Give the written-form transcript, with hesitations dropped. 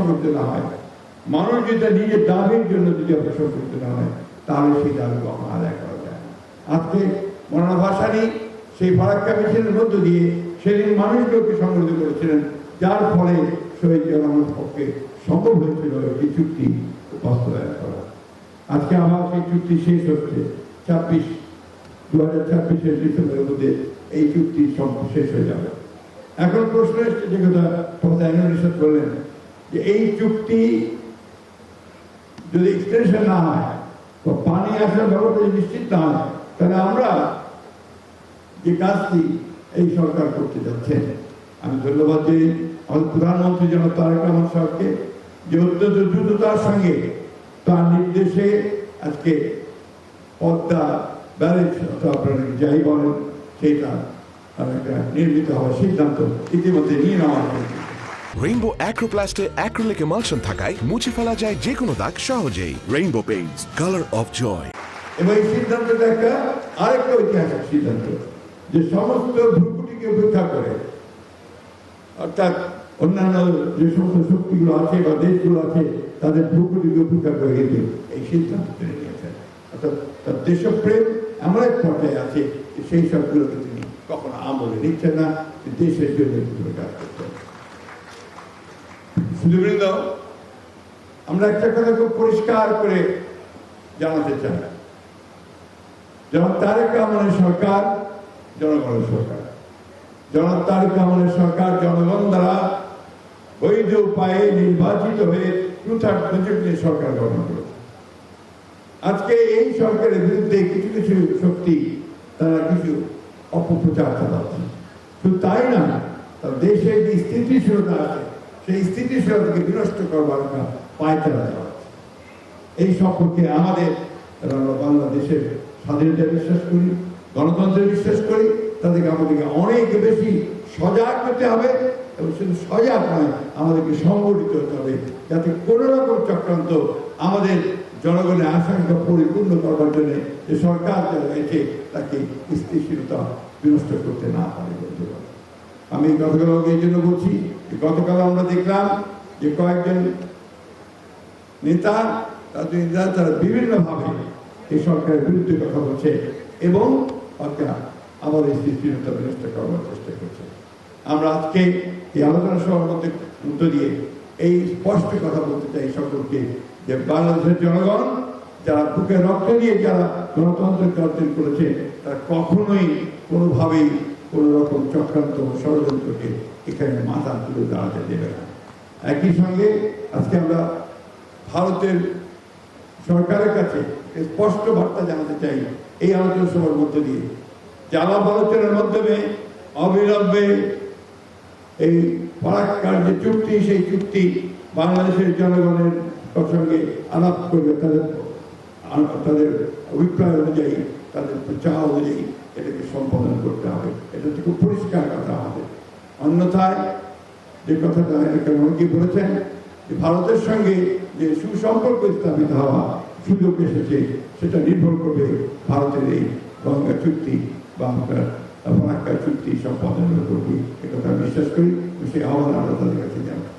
করতে না হয়, মানুষ যেটা নিজের দাবির জন্য যদি অগ্রসর করতে না হয়, তাহলে সেই দাবি কখনো আদায় করা যায় না। আজকে মৌলানা ভাসানী সেই ফারাক্কা মিছিলের মধ্য দিয়ে সেদিন মানুষগুলোকে সংগঠিত করেছিলেন, যার ফলে শহীদ জনগণের পক্ষে সম্ভব হয়েছিল একটি চুক্তি বাস্তবায়ন করা। আজকে আমার সেই চুক্তি শেষ হচ্ছে 2026 ডিসেম্বরের মধ্যে এই চুক্তি শেষ হয়ে যাবে। এখন প্রশ্ন এসছে, যে কথা নিষেধ করলেন, যে এই চুক্তি যদি এক্সটেনশন না হয় বা পানি আসার ব্যাপারটা যদি নিশ্চিত না হয়, তাহলে আমরা যে কাজটি এই সরকার করতে যাচ্ছেন, আমি ধন্যবাদ দিই আমাদের প্রধানমন্ত্রী জনাব তারেক রহমান সাহেবকে, যে অত্যন্ত দ্রুততার সঙ্গে তার নির্দেশে আজকে পদ্মা ব্যারেজ আপনারা যাই বলেন সেটা একটা নির্মিত হওয়ার সিদ্ধান্ত ইতিমধ্যে নিয়ে নেওয়া হয়েছে। রেইনবো অ্যাক্রোপ্লাস্টে অ্যাক্রিলিক এমালশন থাকায় মুছে ফেলা যায় যে কোনো দাগ সহজেই। Rainbow paints, colour of joy. এবং এই সিদ্ধান্তটা আরেকটা ঐতিহাসিক সিদ্ধান্ত, যে সমস্ত ভূকুটিকে উপেক্ষা করে, অর্থাৎ অন্যান্য যে সমস্ত শক্তিগুলো আছে বা দেশগুলো আছে তাদের ভূকুটিকে উপেক্ষা করে কিন্তু এই সিদ্ধান্ত তিনি নিয়েছেন। অর্থাৎ তার দেশপ্রেম এমন এক পর্যায়ে আছে সেই সবগুলোকে তিনি কখনো আমলে নিচ্ছেন না, দেশের জন্য কাজ করছেন। সুধীবৃন্দ, আমরা একটা কথা খুব পরিষ্কার করে জানাতে চাই, জনাব তারেক রহমানের সরকার জনগণের সরকার। জনাব তারেক রহমানের সরকার জনগণ দ্বারা বৈধ উপায়ে নির্বাচিত হয়ে 2/3 মেজরিটি নিয়ে সরকার গঠন করেছে। আজকে এই সরকারের বিরুদ্ধে কিছু কিছু শক্তি তারা কিছু অপপ্রচার চালাচ্ছে। শুধু তাই না, তার দেশের যে স্থিতিশীলতা আছে সেই স্থিতিশীলতাকে বিনষ্ট করবার পায়তারা চালাচ্ছে। এই সম্পর্কে আমাদের বাংলাদেশের স্বাধীনতা বিশ্বাস করি, গণতন্ত্রে বিশ্বাস করি, তাদেরকে আমাদেরকে অনেক বেশি সজাগ হতে হবে, এবং শুধু সজাগ নয়, আমাদেরকে সংগঠিত হতে হবে, যাতে কোনো রকম চক্রান্ত আমাদের জনগণের আশঙ্কা পরিপূর্ণ করবার জন্য যে সরকার যা রয়েছে তাকে স্থিতিশীলতা বিনষ্ট করতে না পারে। আমি এই কথাগুলো এই জন্য বলছি, গতকাল আমরা দেখলাম যে কয়েকজন নেতা তারা বিভিন্নভাবে এই সরকারের বিরুদ্ধে কথা বলছে এবং আমাদের স্থিতিশীলতা বিনষ্ট করবার চেষ্টা করছে। আমরা আজকে এই আলোচনা সভার মধ্য দিয়ে এই স্পষ্ট কথা বলতে চাই সকলকে, যে বাংলাদেশের জনগণ যারা বুকে রক্ত দিয়ে যারা গণতন্ত্রকে অর্জন করেছে, তারা কখনোই কোনোভাবেই কোনো রকম চক্রান্ত ষড়যন্ত্রকে এখানে মাথা তুলে দাঁড়াতে দেবে না। একই সঙ্গে আজকে আমরা ভারতের সরকারের কাছে স্পষ্ট বার্তা জানাতে চাই এই আলোচনা সভার মধ্য দিয়ে, যে আলাপ আলোচনার মাধ্যমে অবিলম্বে এই ফারাক্কার যে চুক্তি, সেই চুক্তি বাংলাদেশের জনগণের সঙ্গে আলাপ করবে, তাদের অভিপ্রায় অনুযায়ী, তাদের চাওয়া অনুযায়ী এটাকে সম্পাদন করতে হবে। এটা হচ্ছে খুব পরিষ্কার কথা আমাদের। অন্যথায় যে কথাটা অনেকে বলেছেন, যে ভারতের সঙ্গে যে সুসম্পর্ক স্থাপিত হওয়া সুযোগ এসেছে, সেটা নির্ভর করবে ভারতের এই গঙ্গা চুক্তি বা ফারাক্কা চুক্তি সম্পাদনের উপর। একথা বিশ্বাস করি, সেই আহ্বান আমরা তাদের কাছে জানাই।